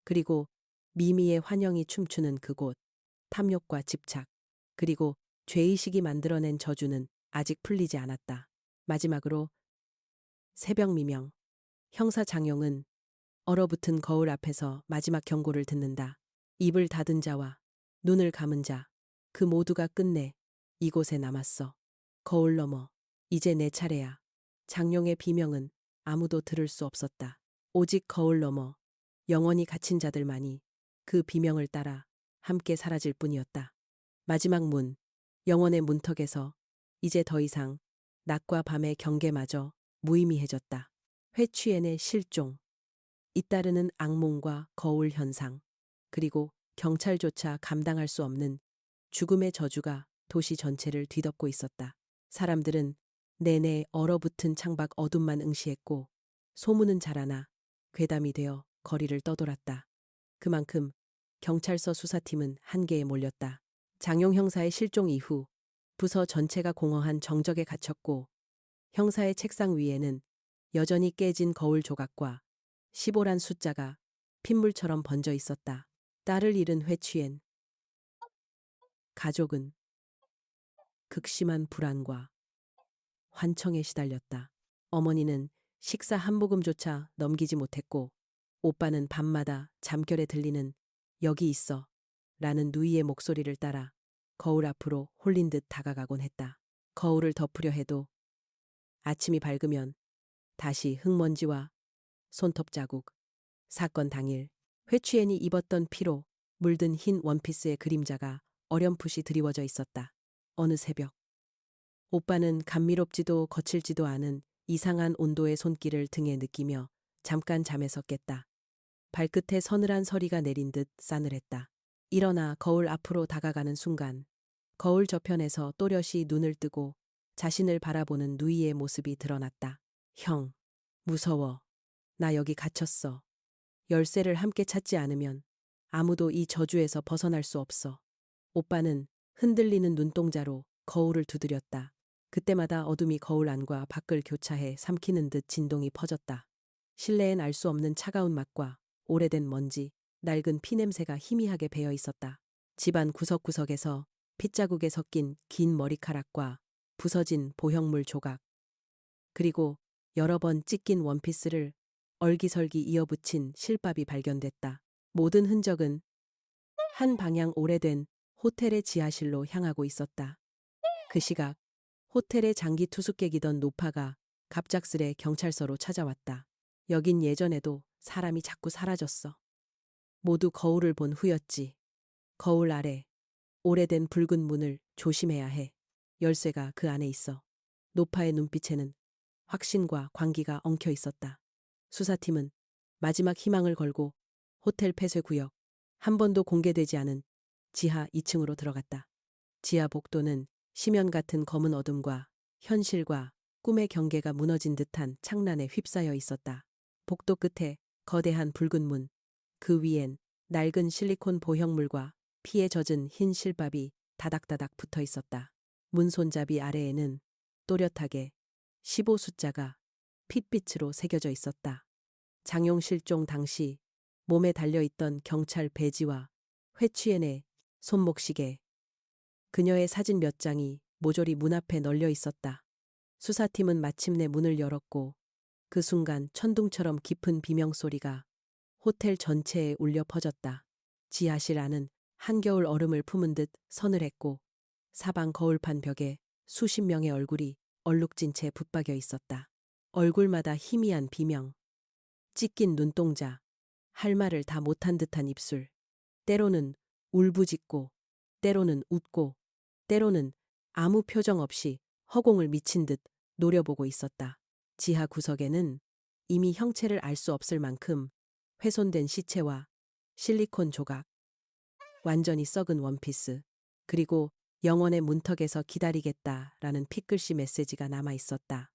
그리고 미미의 환영이 춤추는 그곳, 탐욕과 집착, 그리고 죄의식이 만들어낸 저주는 아직 풀리지 않았다. 마지막으로 새벽 미명, 형사 장용은 얼어붙은 거울 앞에서 마지막 경고를 듣는다. 입을 닫은 자와 눈을 감은 자, 그 모두가 끝내 이곳에 남았어. 거울 너머, 이제 내 차례야. 장용의 비명은 아무도 들을 수 없었다. 오직 거울 너머, 영원히 갇힌 자들만이 그 비명을 따라 함께 사라질 뿐이었다. 마지막 문, 영원의 문턱에서 이제 더 이상 낮과 밤의 경계마저 무의미해졌다. 회취엔의 실종, 잇따르는 악몽과 거울 현상, 그리고 경찰조차 감당할 수 없는 죽음의 저주가 도시 전체를 뒤덮고 있었다. 사람들은 내내 얼어붙은 창밖 어둠만 응시했고 소문은 자라나 괴담이 되어 거리를 떠돌았다. 그만큼 경찰서 수사팀은 한계에 몰렸다. 장용 형사의 실종 이후 부서 전체가 공허한 정적에 갇혔고 형사의 책상 위에는 여전히 깨진 거울 조각과 15란 숫자가 핏물처럼 번져 있었다. 딸을 잃은 회취엔 가족은 극심한 불안과 환청에 시달렸다. 어머니는 식사 한 모금조차 넘기지 못했고 오빠는 밤마다 잠결에 들리는 여기 있어 라는 누이의 목소리를 따라 거울 앞으로 홀린 듯 다가가곤 했다. 거울을 덮으려 해도 아침이 밝으면 다시 흙먼지와 손톱 자국, 사건 당일 회취엔이 입었던 피로 물든 흰 원피스의 그림자가 어렴풋이 드리워져 있었다. 어느 새벽 오빠는 감미롭지도 거칠지도 않은 이상한 온도의 손길을 등에 느끼며 잠깐 잠에서 깼다. 발끝에 서늘한 서리가 내린 듯 싸늘했다. 일어나 거울 앞으로 다가가는 순간 거울 저편에서 또렷이 눈을 뜨고 자신을 바라보는 누이의 모습이 드러났다. 형, 무서워. 나 여기 갇혔어. 열쇠를 함께 찾지 않으면 아무도 이 저주에서 벗어날 수 없어. 오빠는 흔들리는 눈동자로 거울을 두드렸다. 그때마다 어둠이 거울 안과 밖을 교차해 삼키는 듯 진동이 퍼졌다. 실내엔 알 수 없는 차가운 맛과 오래된 먼지, 낡은 피냄새가 희미하게 배어 있었다. 집안 구석구석에서 핏자국에 섞인 긴 머리카락과 부서진 보형물 조각, 그리고 여러 번 찢긴 원피스를 얼기설기 이어붙인 실밥이 발견됐다. 모든 흔적은 한 방향 오래된 호텔의 지하실로 향하고 있었다. 그 시각 호텔의 장기 투숙객이던 노파가 갑작스레 경찰서로 찾아왔다. 여긴 예전에도 사람이 자꾸 사라졌어. 모두 거울을 본 후였지. 거울 아래 오래된 붉은 문을 조심해야 해. 열쇠가 그 안에 있어. 노파의 눈빛에는 확신과 광기가 엉켜 있었다. 수사팀은 마지막 희망을 걸고 호텔 폐쇄 구역, 한 번도 공개되지 않은 지하 2층으로 들어갔다. 지하 복도는 심연 같은 검은 어둠과 현실과 꿈의 경계가 무너진 듯한 창란에 휩싸여 있었다. 복도 끝에 거대한 붉은 문, 그 위엔 낡은 실리콘 보형물과 피에 젖은 흰 실밥이 다닥다닥 붙어 있었다. 문 손잡이 아래에는 또렷하게 15 숫자가 핏빛으로 새겨져 있었다. 장용 실종 당시 몸에 달려있던 경찰 배지와 회취엔의 손목시계, 그녀의 사진 몇 장이 모조리 문 앞에 널려 있었다. 수사팀은 마침내 문을 열었고 그 순간 천둥처럼 깊은 비명소리가 호텔 전체에 울려 퍼졌다. 지하실 안은 한겨울 얼음을 품은 듯 서늘했고 사방 거울판 벽에 수십 명의 얼굴이 얼룩진 채 붙박여 있었다. 얼굴마다 희미한 비명, 찢긴 눈동자, 할 말을 다 못한 듯한 입술, 때로는 울부짖고, 때로는 웃고, 때로는 아무 표정 없이 허공을 미친 듯 노려보고 있었다. 지하 구석에는 이미 형체를 알 수 없을 만큼 훼손된 시체와 실리콘 조각, 완전히 썩은 원피스, 그리고 영원의 문턱에서 기다리겠다라는 핏글씨 메시지가 남아 있었다.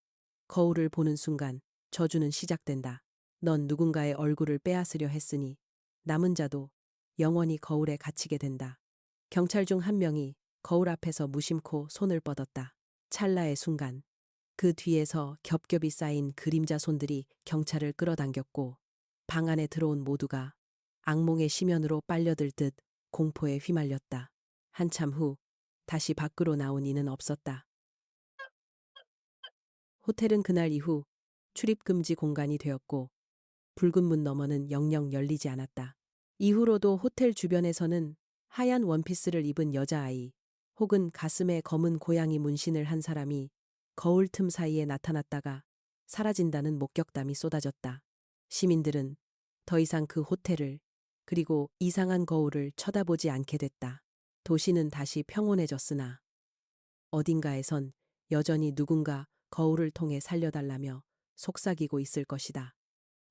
거울을 보는 순간 저주는 시작된다. 넌 누군가의 얼굴을 빼앗으려 했으니 남은 자도 영원히 거울에 갇히게 된다. 경찰 중 한 명이 거울 앞에서 무심코 손을 뻗었다. 찰나의 순간 그 뒤에서 겹겹이 쌓인 그림자 손들이 경찰을 끌어당겼고 방 안에 들어온 모두가 악몽의 심연으로 빨려들 듯 공포에 휘말렸다. 한참 후 다시 밖으로 나온 이는 없었다. 호텔은 그날 이후 출입금지 공간이 되었고 붉은 문 너머는 영영 열리지 않았다. 이후로도 호텔 주변에서는 하얀 원피스를 입은 여자아이 혹은 가슴에 검은 고양이 문신을 한 사람이 거울 틈 사이에 나타났다가 사라진다는 목격담이 쏟아졌다. 시민들은 더 이상 그 호텔을 그리고 이상한 거울을 쳐다보지 않게 됐다. 도시는 다시 평온해졌으나 어딘가에선 여전히 누군가 거울을 통해 살려달라며 속삭이고 있을 것이다.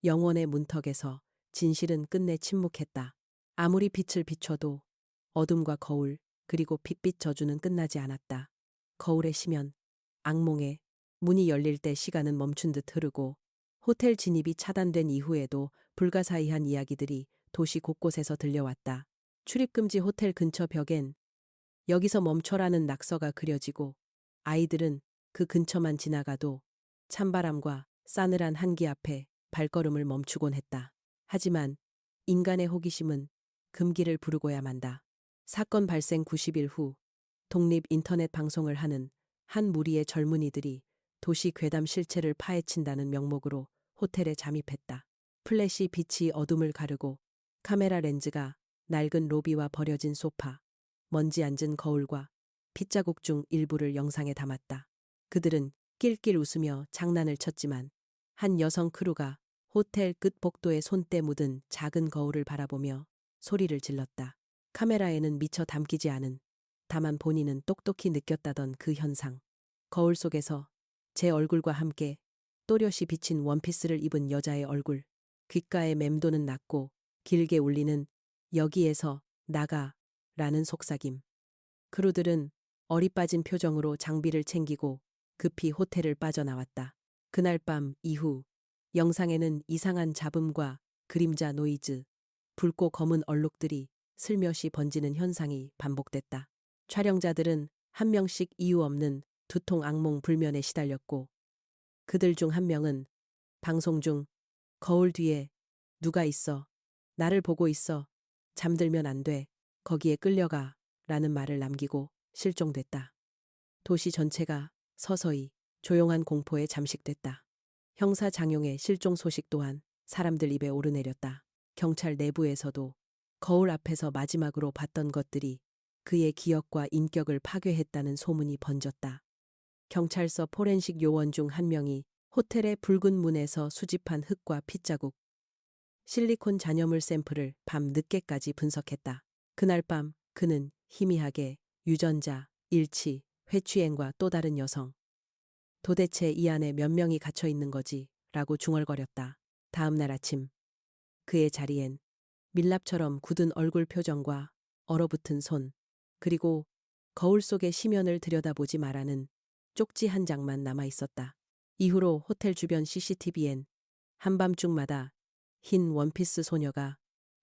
영원의 문턱에서 진실은 끝내 침묵했다. 아무리 빛을 비춰도 어둠과 거울 그리고 핏빛 저주는 끝나지 않았다. 거울의 심연, 악몽의 문이 열릴 때 시간은 멈춘 듯 흐르고 호텔 진입이 차단된 이후에도 불가사의한 이야기들이 도시 곳곳에서 들려왔다. 출입금지 호텔 근처 벽엔 여기서 멈춰라는 낙서가 그려지고 아이들은 그 근처만 지나가도 찬바람과 싸늘한 한기 앞에 발걸음을 멈추곤 했다. 하지만 인간의 호기심은 금기를 부르고야 만다. 사건 발생 90일 후 독립 인터넷 방송을 하는 한 무리의 젊은이들이 도시 괴담 실체를 파헤친다는 명목으로 호텔에 잠입했다. 플래시 빛이 어둠을 가르고 카메라 렌즈가 낡은 로비와 버려진 소파, 먼지 앉은 거울과 핏자국 중 일부를 영상에 담았다. 그들은 낄낄 웃으며 장난을 쳤지만 한 여성 크루가 호텔 끝 복도에 손때 묻은 작은 거울을 바라보며 소리를 질렀다. 카메라에는 미처 담기지 않은, 다만 본인은 똑똑히 느꼈다던 그 현상. 거울 속에서 제 얼굴과 함께 또렷이 비친 원피스를 입은 여자의 얼굴, 귓가에 맴도는 낮고 길게 울리는 여기에서 나가 라는 속삭임. 크루들은 어리빠진 표정으로 장비를 챙기고 급히 호텔을 빠져나왔다. 그날 밤 이후 영상에는 이상한 잡음과 그림자 노이즈, 붉고 검은 얼룩들이 슬며시 번지는 현상이 반복됐다. 촬영자들은 한 명씩 이유 없는 두통 악몽 불면에 시달렸고 그들 중 한 명은 방송 중 거울 뒤에 누가 있어, 나를 보고 있어, 잠들면 안 돼, 거기에 끌려가 라는 말을 남기고 실종됐다. 도시 전체가 서서히 조용한 공포에 잠식됐다. 형사장용의 실종 소식 또한 사람들 입에 오르내렸다. 경찰 내부에서도 거울 앞에서 마지막으로 봤던 것들이 그의 기억과 인격을 파괴했다는 소문이 번졌다. 경찰서 포렌식 요원 중 한 명이 호텔의 붉은 문에서 수집한 흙과 핏자국, 실리콘 잔여물 샘플을 밤 늦게까지 분석했다. 그날 밤 그는 희미하게 유전자, 일치, 회취행과 또 다른 여성. 도대체 이 안에 몇 명이 갇혀 있는 거지? 라고 중얼거렸다. 다음 날 아침 그의 자리엔 밀랍처럼 굳은 얼굴 표정과 얼어붙은 손, 그리고 거울 속의 심연을 들여다보지 말라는 쪽지 한 장만 남아 있었다. 이후로 호텔 주변 CCTV엔 한밤중마다 흰 원피스 소녀가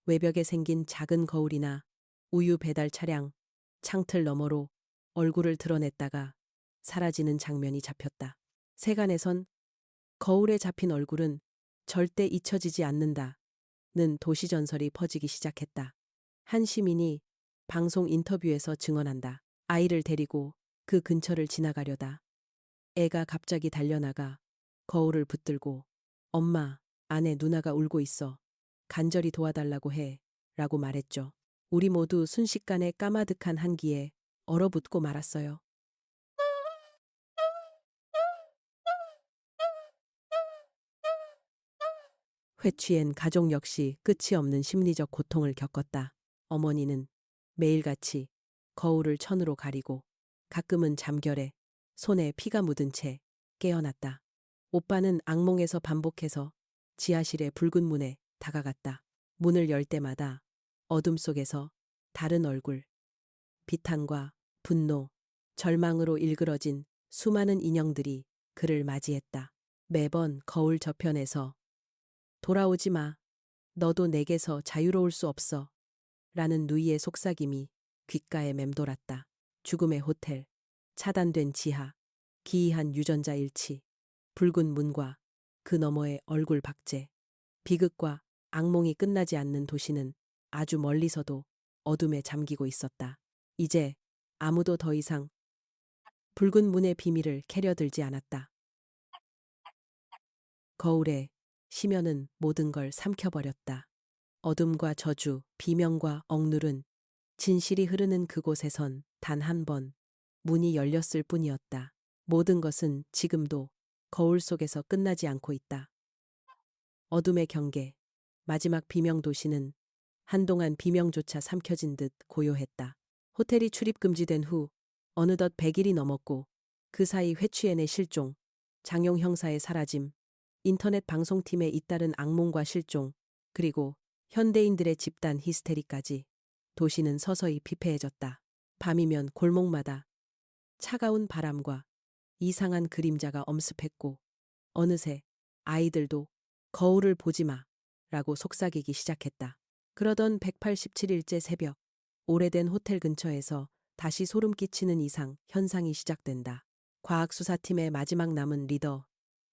외벽에 생긴 작은 거울이나 우유 배달 차량, 창틀 너머로 얼굴을 드러냈다가 사라지는 장면이 잡혔다. 세간에선 거울에 잡힌 얼굴은 절대 잊혀지지 않는다는 도시전설이 퍼지기 시작했다. 한 시민이 방송 인터뷰에서 증언한다. 아이를 데리고 그 근처를 지나가려다 애가 갑자기 달려나가 거울을 붙들고 엄마, 안에 누나가 울고 있어. 간절히 도와달라고 해. 라고 말했죠. 우리 모두 순식간에 까마득한 한기에 얼어붙고 말았어요. 회취엔 가족 역시 끝이 없는 심리적 고통을 겪었다. 어머니는 매일같이 거울을 천으로 가리고 가끔은 잠결에 손에 피가 묻은 채 깨어났다. 오빠는 악몽에서 반복해서 지하실의 붉은 문에 다가갔다. 문을 열 때마다 어둠 속에서 다른 얼굴, 비탄과 분노, 절망으로 일그러진 수많은 인형들이 그를 맞이했다. 매번 거울 저편에서 돌아오지 마. 너도 내게서 자유로울 수 없어. 라는 누이의 속삭임이 귓가에 맴돌았다. 죽음의 호텔, 차단된 지하, 기이한 유전자 일치, 붉은 문과 그 너머의 얼굴 박제, 비극과 악몽이 끝나지 않는 도시는 아주 멀리서도 어둠에 잠기고 있었다. 이제 아무도 더 이상 붉은 문의 비밀을 캐려들지 않았다. 거울에 심연은 모든 걸 삼켜버렸다. 어둠과 저주, 비명과 억눌은 진실이 흐르는 그곳에선 단 한 번 문이 열렸을 뿐이었다. 모든 것은 지금도 거울 속에서 끝나지 않고 있다. 어둠의 경계, 마지막 비명 도시는 한동안 비명조차 삼켜진 듯 고요했다. 호텔이 출입 금지된 후 어느덧 100일이 넘었고 그 사이 회취엔의 실종, 장용 형사의 사라짐, 인터넷 방송팀의 잇따른 악몽과 실종, 그리고 현대인들의 집단 히스테리까지 도시는 서서히 피폐해졌다. 밤이면 골목마다 차가운 바람과 이상한 그림자가 엄습했고 어느새 아이들도 거울을 보지 마 라고 속삭이기 시작했다. 그러던 187일째 새벽, 오래된 호텔 근처에서 다시 소름 끼치는 이상 현상이 시작된다. 과학수사팀의 마지막 남은 리더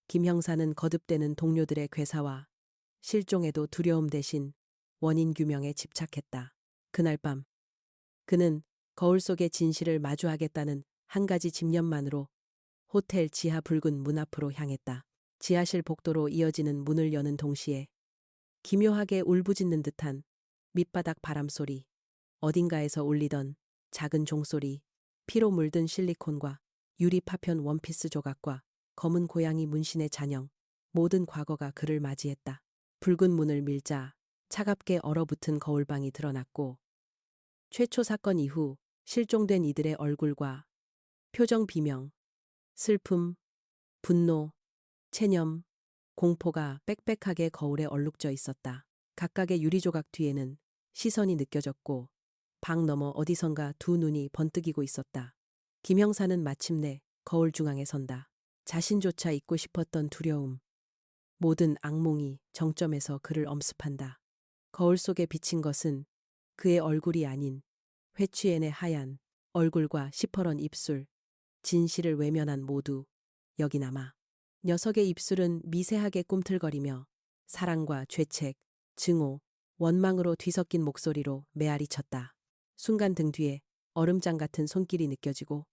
김 형사는 거듭되는 동료들의 괴사와 실종에도 두려움 대신 원인 규명에 집착했다. 그날 밤 그는 거울 속의 진실을 마주하겠다는 한 가지 집념만으로 호텔 지하 붉은 문 앞으로 향했다. 지하실 복도로 이어지는 문을 여는 동시에 기묘하게 울부짖는 듯한 밑바닥 바람소리, 어딘가에서 울리던 작은 종소리, 피로 물든 실리콘과 유리 파편 원피스 조각과 검은 고양이 문신의 잔영, 모든 과거가 그를 맞이했다. 붉은 문을 밀자 차갑게 얼어붙은 거울방이 드러났고 최초 사건 이후 실종된 이들의 얼굴과 표정 비명, 슬픔, 분노, 체념, 공포가 빽빽하게 거울에 얼룩져 있었다. 각각의 유리조각 뒤에는 시선이 느껴졌고 방 너머 어디선가 두 눈이 번뜩이고 있었다. 김 형사는 마침내 거울 중앙에 선다. 자신조차 잊고 싶었던 두려움, 모든 악몽이 정점에서 그를 엄습한다. 거울 속에 비친 것은 그의 얼굴이 아닌 회취엔의 하얀 얼굴과 시퍼런 입술, 진실을 외면한 모두 여기 남아. 녀석의 입술은 미세하게 꿈틀거리며 사랑과 죄책, 증오, 원망으로 뒤섞인 목소리로 메아리 쳤다. 순간 등 뒤에 얼음장 같은 손길이 느껴지고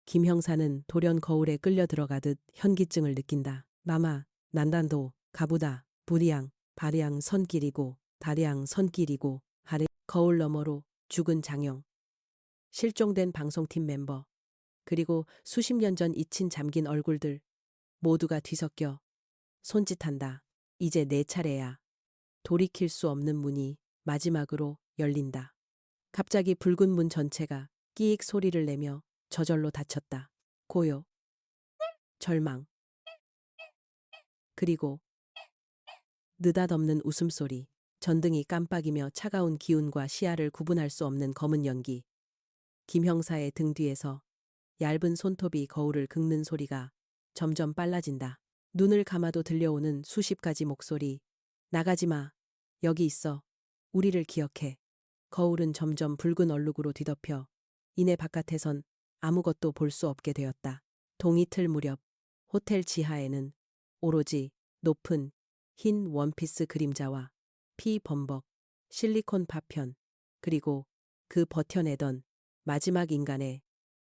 김 형사는 돌연 거울에 끌려 들어가듯 현기증을 느낀다. 마마, 난단도, 가부다, 부리양, 바리양 선길이고 다리양 선길이고 하래 거울 너머로 죽은 장영, 실종된 방송팀 멤버, 그리고 수십 년 전 잊힌 잠긴 얼굴들 모두가 뒤섞여 손짓한다. 이제 내 차례야. 돌이킬 수 없는 문이 마지막으로 열린다. 갑자기 붉은 문 전체가 끼익 소리를 내며 저절로 닫혔다. 고요, 절망, 그리고 느닷없는 웃음소리, 전등이 깜빡이며 차가운 기운과 시야를 구분할 수 없는 검은 연기. 김 형사의 등 뒤에서 얇은 손톱이 거울을 긁는 소리가 점점 빨라진다. 눈을 감아도 들려오는 수십 가지 목소리. 나가지 마. 여기 있어. 우리를 기억해. 거울은 점점 붉은 얼룩으로 뒤덮여 이내 바깥에선 아무것도 볼 수 없게 되었다. 동이틀 무렵 호텔 지하에는 오로지 높은 흰 원피스 그림자와 피 범벅, 실리콘 파편, 그리고 그 버텨내던 마지막 인간의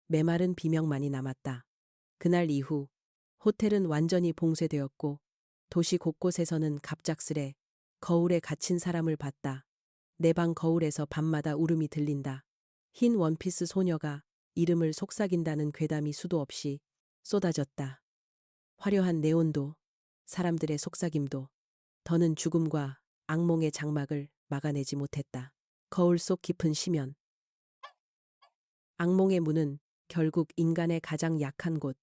메마른 비명만이 남았다. 그날 이후 호텔은 완전히 봉쇄되었고 도시 곳곳에서는 갑작스레 거울에 갇힌 사람을 봤다. 내 방 거울에서 밤마다 울음이 들린다. 흰 원피스 소녀가 이름을 속삭인다는 괴담이 수도 없이 쏟아졌다. 화려한 네온도, 사람들의 속삭임도 더는 죽음과 악몽의 장막을 막아내지 못했다. 거울 속 깊은 심연. 악몽의 문은 결국 인간의 가장 약한 곳,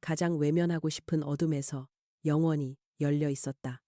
가장 외면하고 싶은 어둠에서 영원히 열려 있었다.